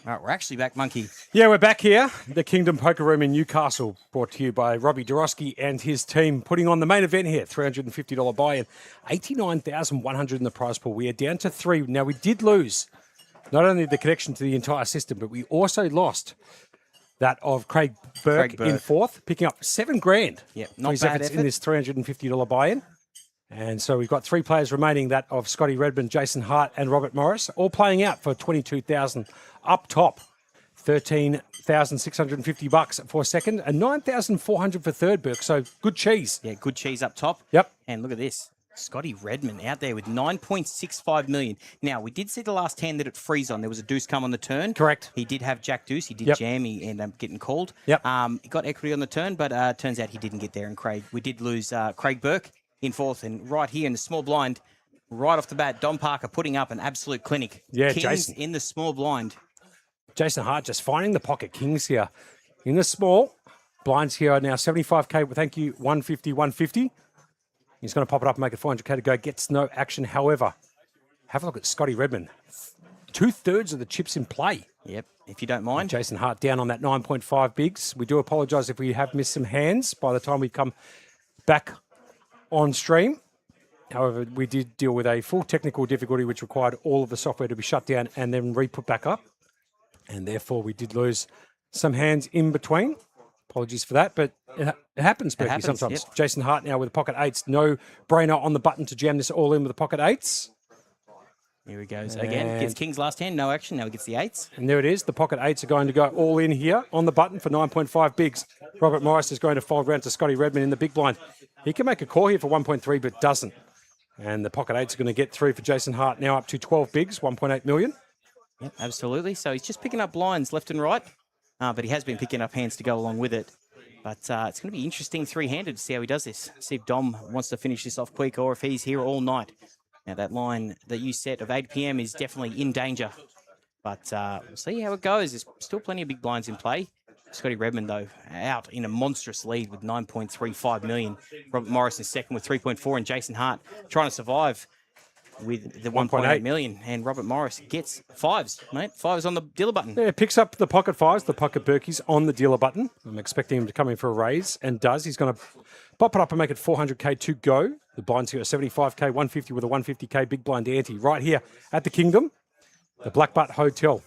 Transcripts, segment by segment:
All right, we're actually back, Monkey. Yeah, we're back here. The Kingdom Poker Room in Newcastle, brought to you by Robbie Dorosky and his team, putting on the main event here. $350 buy-in, $89,100 in the prize pool. We are down to 3. Now, we did lose not only the connection to the entire system, but we also lost that of Craig Burke in fourth, picking up $7,000. Yep, not bad effort in this $350 buy-in. And so we've got 3 players remaining, that of Scotty Redmond, Jason Hart and Robert Morris, all playing out for $22,000 up top. $13,650 for second and $9,400 for third, Burke. So good cheese. Yeah, good cheese up top. Yep. And look at this. Scotty Redmond out there with $9.65 million. Now, we did see the last hand that it freeze on. There was a deuce come on the turn. Correct. He did have Jack Deuce. He did jam. He ended up getting called. Yep. He got equity on the turn, but turns out he didn't get there. And we did lose Craig Burke in fourth. And right here in the small blind, right off the bat, Don Parker putting up an absolute clinic. Yeah, Kings Jason. in the small blind. Jason Hart just finding the pocket kings here. In the small, blinds here are now 75K. Thank you, 150, 150. He's going to pop it up and make it 400K to go. Gets no action. However, have a look at Scotty Redmond. 2/3 of the chips in play. Yep, if you don't mind. Jason Hart down on that 9.5 bigs. We do apologise if we have missed some hands by the time we come back on stream. However, we did deal with a full technical difficulty which required all of the software to be shut down and then re-put back up. And therefore, we did lose some hands in between. Apologies for that, but it happens, Berkey, sometimes. Yep. Jason Hart now with a pocket 8s. No brainer on the button to jam this all in with the pocket 8s. Here he goes again. Gets kings last hand, no action. Now he gets the 8s. And there it is. The pocket 8s are going to go all in here on the button for 9.5 bigs. Robert Morris is going to fold round to Scotty Redmond in the big blind. He can make a call here for 1.3, but doesn't. And the pocket 8s are going to get through for Jason Hart, now up to 12 bigs, 1.8 million. Yep, absolutely. So he's just picking up blinds left and right, but he has been picking up hands to go along with it. But it's going to be interesting three-handed to see how he does this. See if Dom wants to finish this off quick or if he's here all night. Now, that line that you set of 8 p.m. is definitely in danger. But we'll see how it goes. There's still plenty of big blinds in play. Scotty Redmond, though, out in a monstrous lead with 9.35 million. Robert Morris is second with 3.4, and Jason Hart trying to survive with the 1.8 million. And Robert Morris gets 5s, mate. 5s on the dealer button. Yeah, picks up the pocket 5s, the pocket Berkeys on the dealer button. I'm expecting him to come in for a raise, and does. He's going to pop it up and make it 400K to go. The blinds here are 75K, 150 with a 150K big blind ante. Right here at the Kingdom, the Black Butt Hotel.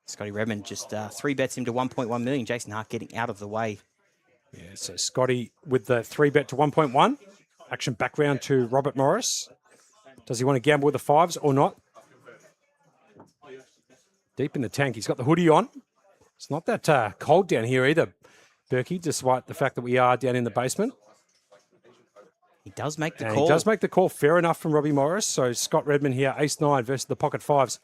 Scotty Redmond just 3 bets him to 1.1 million. Jason Hart getting out of the way. Yeah, so Scotty with the 3 bet to 1.1. Action back round to Robert Morris. Does he want to gamble with the 5s or not? Deep in the tank. He's got the hoodie on. It's not that cold down here either, Berkey, despite the fact that we are down in the basement. He does make the call. He does make the call. Fair enough from Robbie Morris. So Scott Redmond here, ace-9 versus the pocket 5s.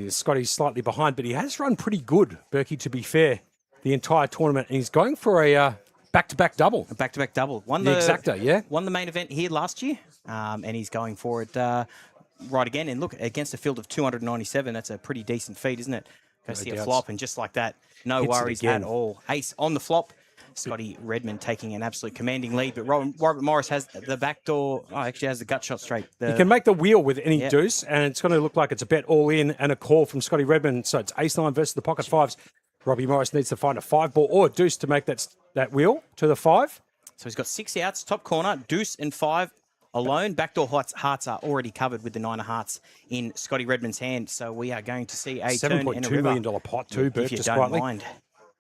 Scotty's slightly behind, but he has run pretty good, Berkey, to be fair, the entire tournament. And he's going for a back-to-back double. A back-to-back double. Won the exacta, yeah. Won the main event here last year, and he's going for it right again. And look, against a field of 297, that's a pretty decent feat, isn't it? Go see a flop, and just like that, no worries at all. Ace on the flop. Scotty Redmond taking an absolute commanding lead, but Robert Morris has the backdoor. Oh, actually has the gut shot straight. He can make the wheel with any deuce, and it's going to look like it's a bet all in and a call from Scotty Redmond. So it's ace-9 versus the pocket 5s. Robbie Morris needs to find a 5-ball or a deuce to make that wheel to the 5. So he's got 6 outs, top corner, deuce and 5 alone. Backdoor hearts are already covered with the 9 of hearts in Scotty Redmond's hand. So we are going to see a turn and a river. $7.2 million pot too, Bert, if you just don't quietly. mind.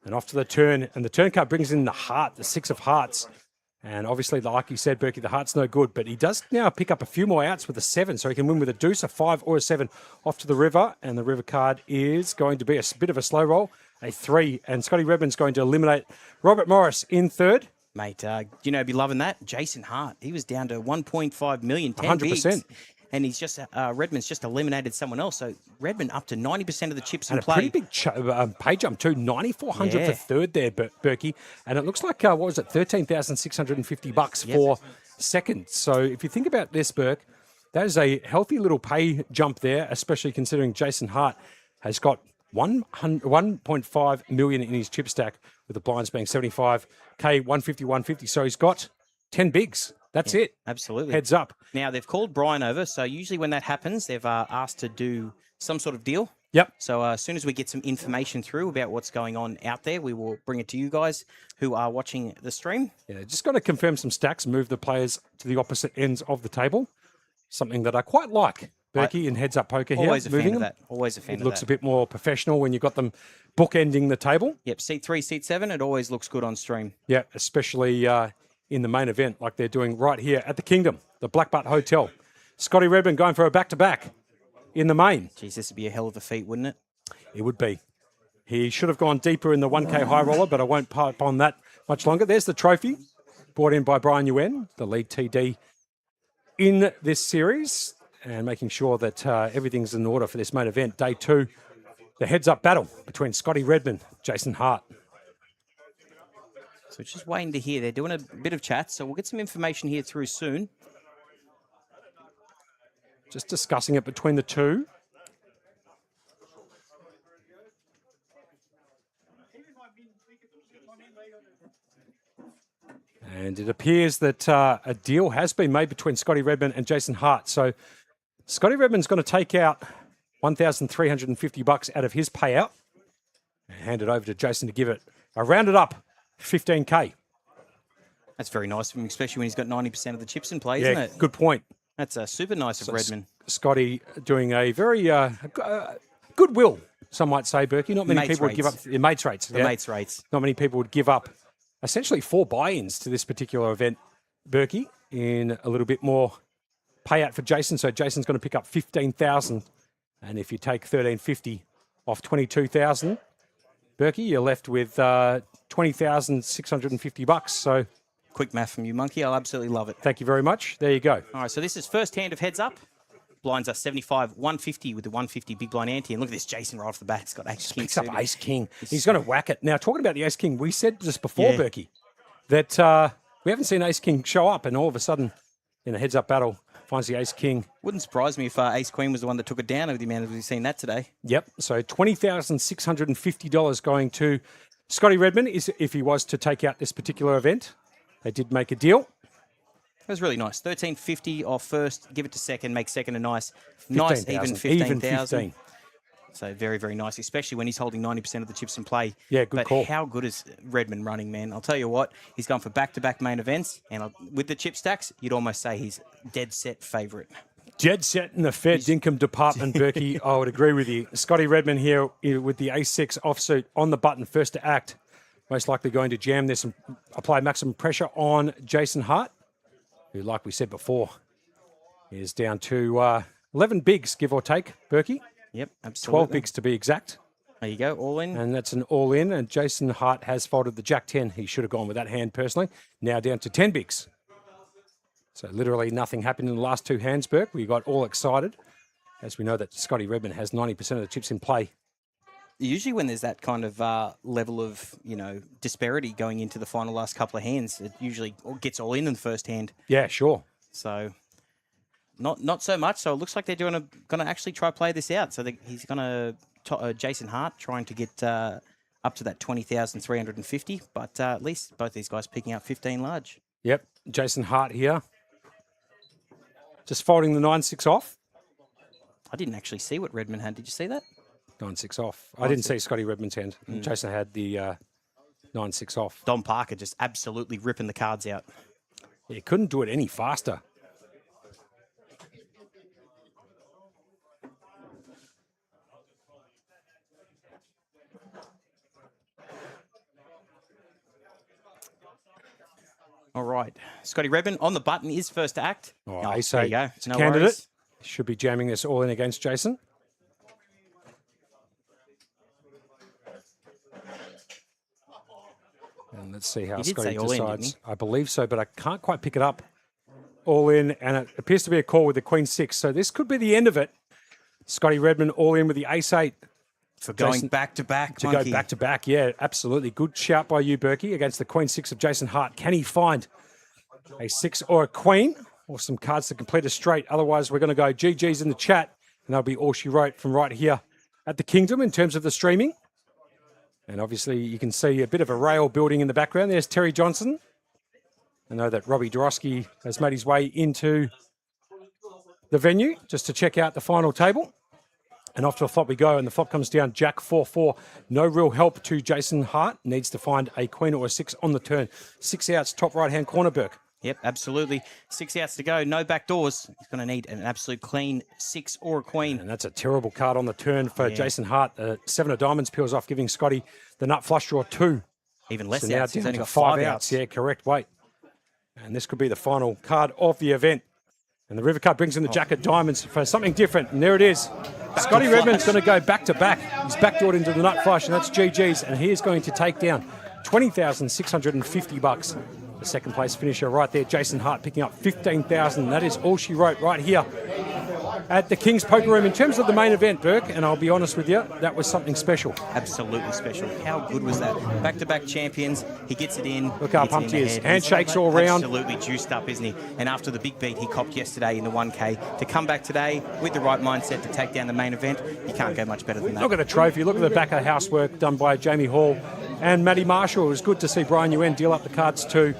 And off to the turn, and the turn card brings in the heart, the 6 of hearts. And obviously, like you said, Berkey, the heart's no good, but he does now pick up a few more outs with a 7, so he can win with a deuce, a 5 or a 7 off to the river. And the river card is going to be a bit of a slow roll, a 3. And Scotty Redmond's going to eliminate Robert Morris in third. Mate, you know, be loving that. Jason Hart, he was down to 1.5 million, 10 100%. bigs. And he's just Redmond's just eliminated someone else. So Redmond up to 90% of the chips in and play. And a pretty big pay jump too, 9,400 for third there, Berkey. And it looks like, what was it, $13,650 for second. So if you think about this, Burke, that is a healthy little pay jump there, especially considering Jason Hart has got 1.5 million in his chip stack, with the blinds being 75K, 150, 150. So he's got 10 bigs. That's it. Absolutely. Heads up. Now, they've called Brian over, so usually when that happens, they've asked to do some sort of deal. Yep. So as soon as we get some information through about what's going on out there, we will bring it to you guys who are watching the stream. Yeah, just got to confirm some stacks, move the players to the opposite ends of the table. Something that I quite like, Berkey, in heads-up poker here. Always a fan moving of them. that. Always a fan It of looks that. a bit more professional when you've got them bookending the table. Yep, seat 3, seat 7, it always looks good on stream. Yeah, especially in the main event like they're doing right here at the Kingdom, the Black Butt Hotel. Scotty Redmond going for a back-to-back in the main. Geez, this would be a hell of a feat, wouldn't it? It would be. He should have gone deeper in the 1K high roller, but I won't pipe on that much longer. There's the trophy brought in by Brian Yuen, the lead TD in this series, and making sure that everything's in order for this main event. Day 2, the heads-up battle between Scotty Redmond, Jason Hart. So just waiting to hear. They're doing a bit of chat, so we'll get some information here through soon. Just discussing it between the two. And it appears that a deal has been made between Scotty Redmond and Jason Hart. So Scotty Redmond's going to take out $1,350 out of his payout and hand it over to Jason to give it a rounded up $15K. That's very nice of him, especially when he's got 90% of the chips in play, Yeah, isn't it? good point. That's super nice of Redmond. Scotty doing a very goodwill, some might say, Berkey. Not many Mates people would give up rates. the mates rates. The mates rates. Not many people would give up essentially 4 buy-ins to this particular event, Berkey, in a little bit more payout for Jason. So Jason's going to pick up 15,000, and if you take 1,350 off 22,000, Berkey, you're left with 20,650 bucks. So Quick math from you, Monkey. I'll absolutely love it. thank you very much. There you go. All right, so this is first hand of heads up. Blinds are 75, 150 with the 150 big blind ante. And look at this Jason right off the bat. He's got ace king. Picks up suited. ace king. He's going to whack it. Now, talking about the ace king, we said just before, Yeah. Berkey, that we haven't seen ace king show up, and all of a sudden, in a heads-up battle, finds the ace king. Wouldn't surprise me if ace queen was the one that took it down over the amount of we've seen that today. Yep. So $20,650 going to Scotty Redmond is if he was to take out this particular event. They did make a deal. It was really nice. 1350 off first, give it to second, make second a nice even 15,000. 15,000. So very, very nice, especially when he's holding 90% of the chips in play. Yeah, good but call. How good is Redmond running, man? I'll tell you what, he's gone for back-to-back main events, and with the chip stacks, you'd almost say he's dead set favourite. Dead set in the fair dinkum department, Berkey. I would agree with you. Scotty Redmond here with the ace-6 offsuit on the button, first to act. Most likely going to jam this and apply maximum pressure on Jason Hart, who, like we said before, is down to 11 bigs, give or take, Berkey. Yep, absolutely. 12 bigs to be exact. There you go, all in. And that's an all-in. And Jason Hart has folded the Jack 10. He should have gone with that hand personally. Now down to 10 bigs. So literally nothing happened in the last 2 hands, Burke. We got all excited, as we know that Scotty Redmond has 90% of the chips in play. Usually when there's that kind of level of, disparity going into the final last couple of hands, it usually gets all in the first hand. Yeah, sure. So not so much. So it looks like they're going to actually try play this out. So he's going to Jason Hart trying to get up to that 20,350. But at least both these guys picking up 15 large. Yep, Jason Hart here. Just folding the 9-6 off. I didn't actually see what Redmond had. Did you see that? 9-6 off. I didn't see Scotty Redmond's hand. Jason had the 9-6 off. Don Parker just absolutely ripping the cards out. He couldn't do it any faster. All right. Scotty Redmond on the button is first to act. Oh, there ace-8. you go. It's a No candidate. worries. Should be jamming this all in against Jason. And let's see how He did Scotty say all in, didn't decides. he? I believe so, but I can't quite pick it up. All in, and it appears to be a call with the Queen-6. So this could be the end of it. Scotty Redmond all in with the ace-8. For going Jason- back-to-back, To Monkey. go back-to-back, yeah, absolutely. Good shout by you, Berkey, against the Queen-6 of Jason Hart. Can he find a 6 or a Queen or some cards to complete a straight? Otherwise, we're going to go GG's in the chat, and that'll be all she wrote from right here at the Kingdom in terms of the streaming. And obviously, you can see a bit of a rail building in the background. There's Terry Johnson. I know that Robbie Dorosky has made his way into the venue just to check out the final table. And off to a flop we go, and the flop comes down Jack 4-4. No real help to Jason Hart. Needs to find a queen or a 6 on the turn. 6 outs, top right-hand corner, Burke. Yep, absolutely. 6 outs to go. No back doors. He's going to need an absolute clean 6 or a queen. And that's a terrible card on the turn for Jason Hart. 7 of diamonds peels off, giving Scotty the nut flush draw 2. Even less So now outs. He's down only to got 5 5 outs. Yeah, correct. Wait. And this could be the final card of the event. And the river card brings in the jack of diamonds for something different. And there it is. Scotty Redmond's going to go back to back. He's backdoored into the nut flush, and that's GG's. And he is going to take down $20,650. The second place finisher right there, Jason Hart, picking up $15,000. That is all she wrote right here at the King's Poker Room. In terms of the main event, Burke, and I'll be honest with you, that was something special. Absolutely special. How good was that? Back-to-back champions. He gets it in. Look how pumped he is. Handshakes all round. Absolutely juiced up, isn't he? And after the big beat he copped yesterday in the 1K, to come back today with the right mindset to take down the main event, you can't go much better than that. Look at a trophy. Look at the back of housework done by Jamie Hall and Matty Marshall. It was good to see Brian Yuen deal up the cards too.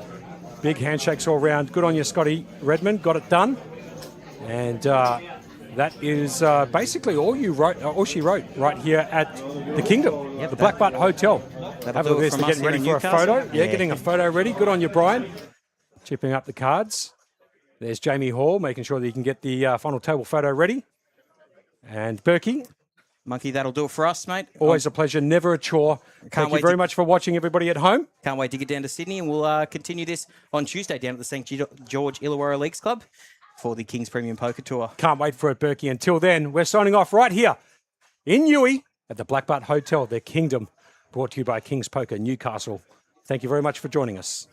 Big handshakes all round. Good on you, Scotty Redmond. Got it done. And that is basically all you wrote, all she wrote right here at the Kingdom, the Black Butt Hotel. Have a look at this. They're getting ready for a photo. Yeah, getting a photo ready. Good on you, Brian. Chipping up the cards. There's Jamie Hall, making sure that you can get the final table photo ready. And Berkey. Monkey, that'll do it for us, mate. Always a pleasure, never a chore. Thank you very much for watching, everybody at home. Can't wait to get down to Sydney, and we'll continue this on Tuesday down at the St. George Illawarra Leagues Club for the King's Premium Poker Tour. Can't wait for it, Berkey. Until then, we're signing off right here in Newey at the Black Butt Hotel, their Kingdom, brought to you by King's Poker Newcastle. Thank you very much for joining us.